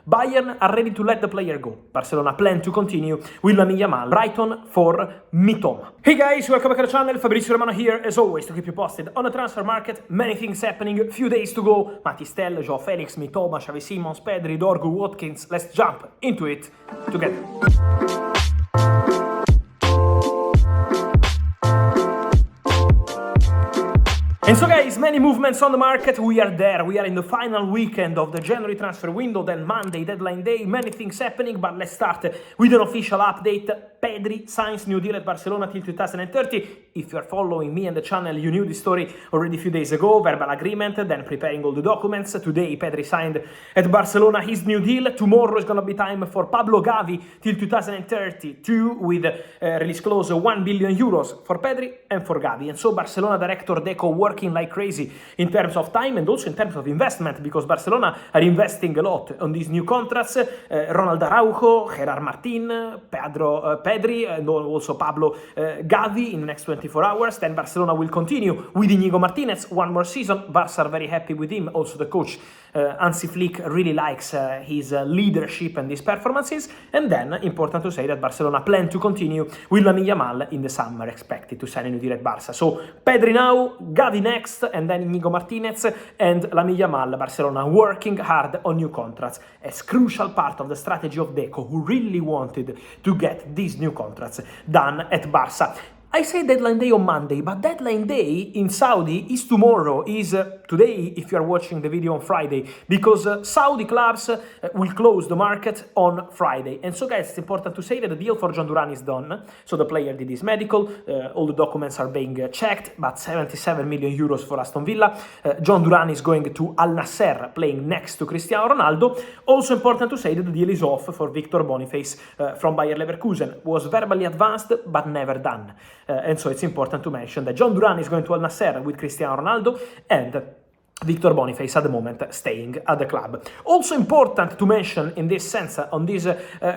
Bayern are ready to let the player go. Barcelona plan to continue with Lamine Yamal. Brighton for Mitoma. Hey guys, welcome back to the channel. Fabrizio Romano here, as always, to keep you posted on the transfer market. Many things happening, few days to go. Mathys Tel, Felix, Mitoma, Xavi Simons, Pedri, Dorgu, Watkins. Let's jump into it together. And so guys, many movements on the market, we are there, we are in the final weekend of the January transfer window, then Monday, deadline day, many things happening, but let's start with an official update. Pedri signs new deal at Barcelona till 2030. If you are following me and the channel, you knew this story already a few days ago, verbal agreement, then preparing all the documents. Today, Pedri signed at Barcelona his new deal. Tomorrow is going to be time for Pablo Gavi till 2032 with release clause 1 billion euros for Pedri and for Gavi. And so Barcelona director Deco working like crazy in terms of time and also in terms of investment, because Barcelona are investing a lot on these new contracts. Ronald Araujo, Gerard Martin, Pedri, and also Pablo Gavi in the next 24 hours. Then Barcelona will continue with Inigo Martinez one more season. Barca are very happy with him. Also the coach Hansi Flick really likes his leadership and his performances. And then important to say that Barcelona plan to continue with Lamine Yamal in the summer, expected to sign a new deal at Barca. So Pedri now, Gavi next, and then Inigo Martinez and Lamine Yamal. Barcelona working hard on new contracts as crucial part of the strategy of Deco, who really wanted to get these new contracts done at Barca. I say deadline day on Monday, but deadline day in Saudi is tomorrow, is today if you are watching the video on Friday, because Saudi clubs will close the market on Friday. And so guys, it's important to say that the deal for John Duran is done. So the player did his medical, all the documents are being checked, but 77 million euros for Aston Villa. John Duran is going to Al Nassr, playing next to Cristiano Ronaldo. Also important to say that the deal is off for Victor Boniface from Bayer Leverkusen. Was verbally advanced, but never done. And so it's important to mention that John Duran is going to Al Nassr with Cristiano Ronaldo, and Victor Boniface at the moment staying at the club. Also important to mention in this sense, on this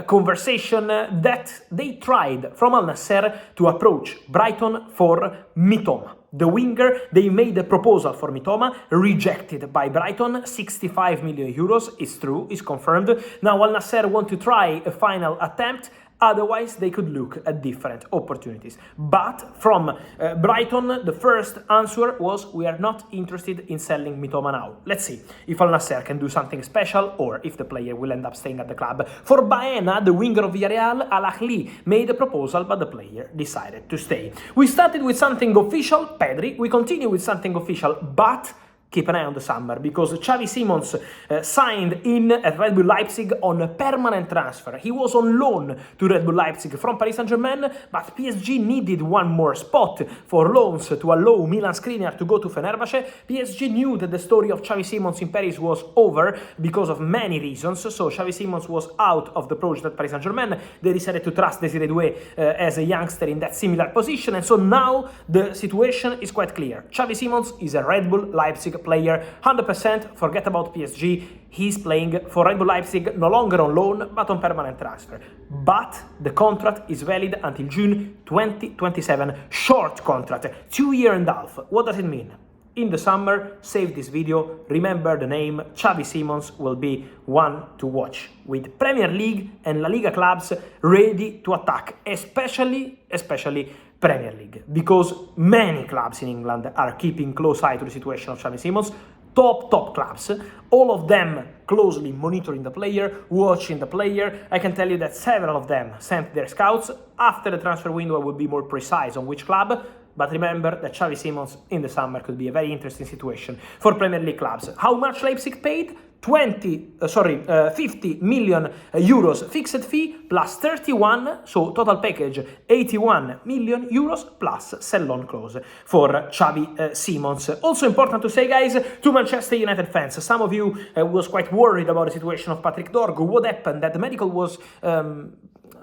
conversation, that they tried from Al Nassr to approach Brighton for Mitoma. The winger, they made a proposal for Mitoma, rejected by Brighton, 65 million euros, it's true, it's confirmed. Now Al Nassr want to try a final attempt. Otherwise, they could look at different opportunities. But from Brighton, the first answer was, we are not interested in selling Mitoma now. Let's see if Al Nassr can do something special or if the player will end up staying at the club. For Baena, the winger of Villarreal, Al Ahly made a proposal, but the player decided to stay. We started with something official, Pedri. We continue with something official, but keep an eye on the summer, because Xavi Simons signed in at Red Bull Leipzig on a permanent transfer. He was on loan to Red Bull Leipzig from Paris Saint-Germain, but PSG needed one more spot for loans to allow Milan Skriniar to go to Fenerbahce. PSG knew that the story of Xavi Simons in Paris was over because of many reasons, so Xavi Simons was out of the project at Paris Saint-Germain. They decided to trust Desiree Doué as a youngster in that similar position, and so now the situation is quite clear. Xavi Simons is a Red Bull Leipzig player, 100%, forget about PSG, he's playing for Red Bull Leipzig, no longer on loan, but on permanent transfer. But the contract is valid until June 2027, short contract, 2 years and a half. What does it mean? In the summer, save this video, remember the name, Xavi Simons will be one to watch, with Premier League and La Liga clubs ready to attack, especially Premier League, because many clubs in England are keeping close eye to the situation of Xavi Simons. Top clubs, all of them closely monitoring the player, watching the player. I can tell you that several of them sent their scouts. After the transfer window, I will be more precise on which club. But remember that Xavi Simons in the summer could be a very interesting situation for Premier League clubs. How much Leipzig paid? 50 million euros fixed fee plus 31, so total package 81 million euros plus sell-on clause for Xavi Simons. Also important to say, guys, to Manchester United fans, some of you was quite worried about the situation of Patrick Dorgu. What happened? That the medical was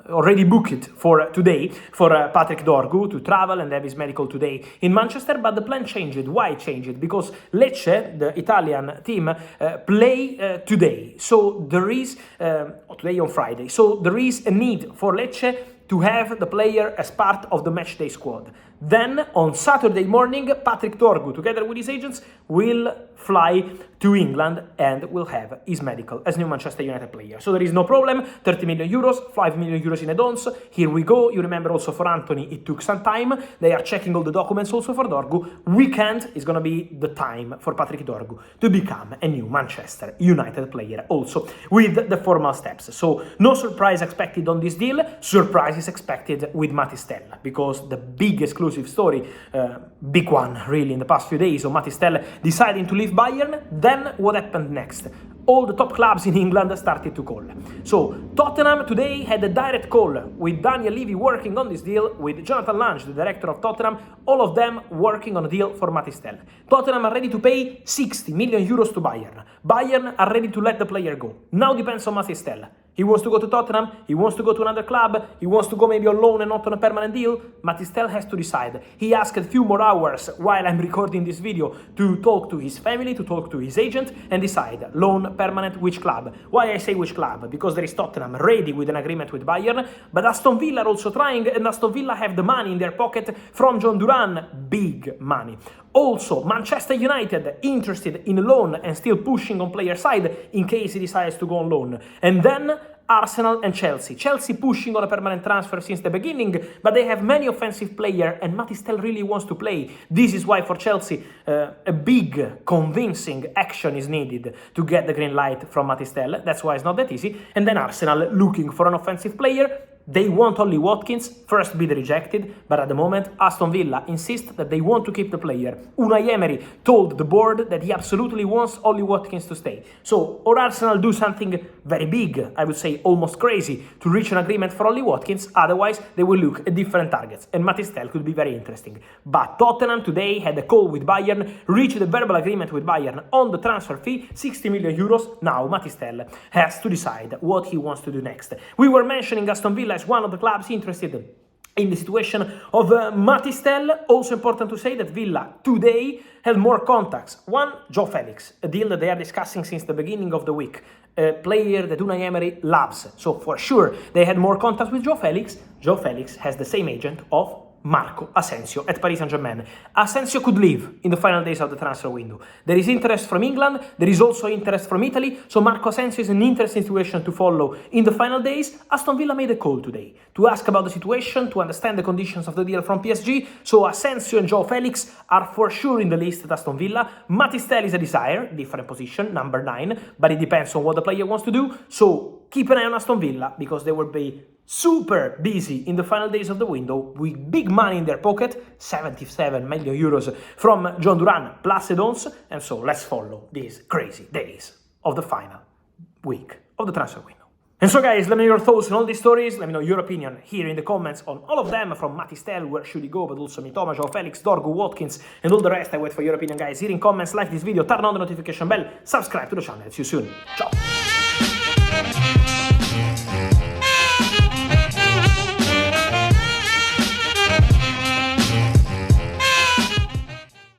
already booked for today for Patrick Dorgu to travel and have his medical today in Manchester, but the plan changed. Why it changed? Because Lecce, the Italian team, play today. So there is, today on Friday, so there is a need for Lecce to have the player as part of the matchday squad. Then on Saturday morning, Patrick Dorgu, together with his agents, will fly to England and will have his medical as new Manchester United player. So there is no problem, 30 million euros, 5 million euros in add-ons, here we go. You remember also for Anthony, it took some time. They are checking all the documents also for Dorgu. Weekend is gonna be the time for Patrick Dorgu to become a new Manchester United player also with the formal steps. So no surprise expected on this deal, surprise is expected with Mathys Tel, because the big exclusive story, big one really in the past few days, of Mathys Tel deciding to leave Bayern. Then what happened next? All the top clubs in England started to call. So Tottenham today had a direct call with Daniel Levy working on this deal, with Jonathan Lange, the director of Tottenham, all of them working on a deal for Mathys Tel. Tottenham are ready to pay 60 million euros to Bayern. Bayern are ready to let the player go. Now depends on Mathys Tel. He wants to go to Tottenham, he wants to go to another club, he wants to go maybe on loan and not on a permanent deal. Mathys Tel has to decide. He asked a few more hours while I'm recording this video to talk to his family, to talk to his agent, and decide loan, permanent, which club. Why I say which club? Because there is Tottenham ready with an agreement with Bayern, but Aston Villa are also trying, and Aston Villa have the money in their pocket from John Duran, big money. Also, Manchester United interested in a loan and still pushing on player side in case he decides to go on loan. And then Arsenal and Chelsea. Chelsea pushing on a permanent transfer since the beginning, but they have many offensive players and Mathys Tel really wants to play. This is why for Chelsea a big, convincing action is needed to get the green light from Mathys Tel. That's why it's not that easy. And then Arsenal looking for an offensive player. They want only Watkins, first bid rejected, but at the moment Aston Villa insists that they want to keep the player. Unai Emery told the board that he absolutely wants only Watkins to stay. So, or Arsenal do something very big, I would say almost crazy, to reach an agreement for only Watkins, otherwise they will look at different targets, and Mathys Tel could be very interesting. But Tottenham today had a call with Bayern, reached a verbal agreement with Bayern on the transfer fee, 60 million euros. Now Mathys Tel has to decide what he wants to do next. We were mentioning Aston Villa as one of the clubs interested in the situation of Mathys Tel. Also important to say that Villa today had more contacts. One, Joe Felix, a deal that they are discussing since the beginning of the week. A player that Unai Emery loves. So for sure, they had more contacts with Joe Felix. Joe Felix has the same agent of Marco Asensio at Paris Saint-Germain. Asensio could leave in the final days of the transfer window. There is interest from England, there is also interest from Italy, so Marco Asensio is an interesting situation to follow in the final days. Aston Villa made a call today to ask about the situation, to understand the conditions of the deal from PSG, so Asensio and Joe Felix are for sure in the list at Aston Villa. Mathys Tel is a desire, different position, number 9, but it depends on what the player wants to do, so keep an eye on Aston Villa, because they will be super busy in the final days of the window with big money in their pocket, 77 million euros from John Duran plus add-ons, and so let's follow these crazy days of the final week of the transfer window. And so guys, let me know your thoughts on all these stories, let me know your opinion here in the comments on all of them, from Mathys Tel, where should he go, but also Mitoma, Joao Felix, Dorgu, Watkins, and all the rest. I wait for your opinion guys here in comments, like this video, turn on the notification bell, subscribe to the channel, see you soon, ciao!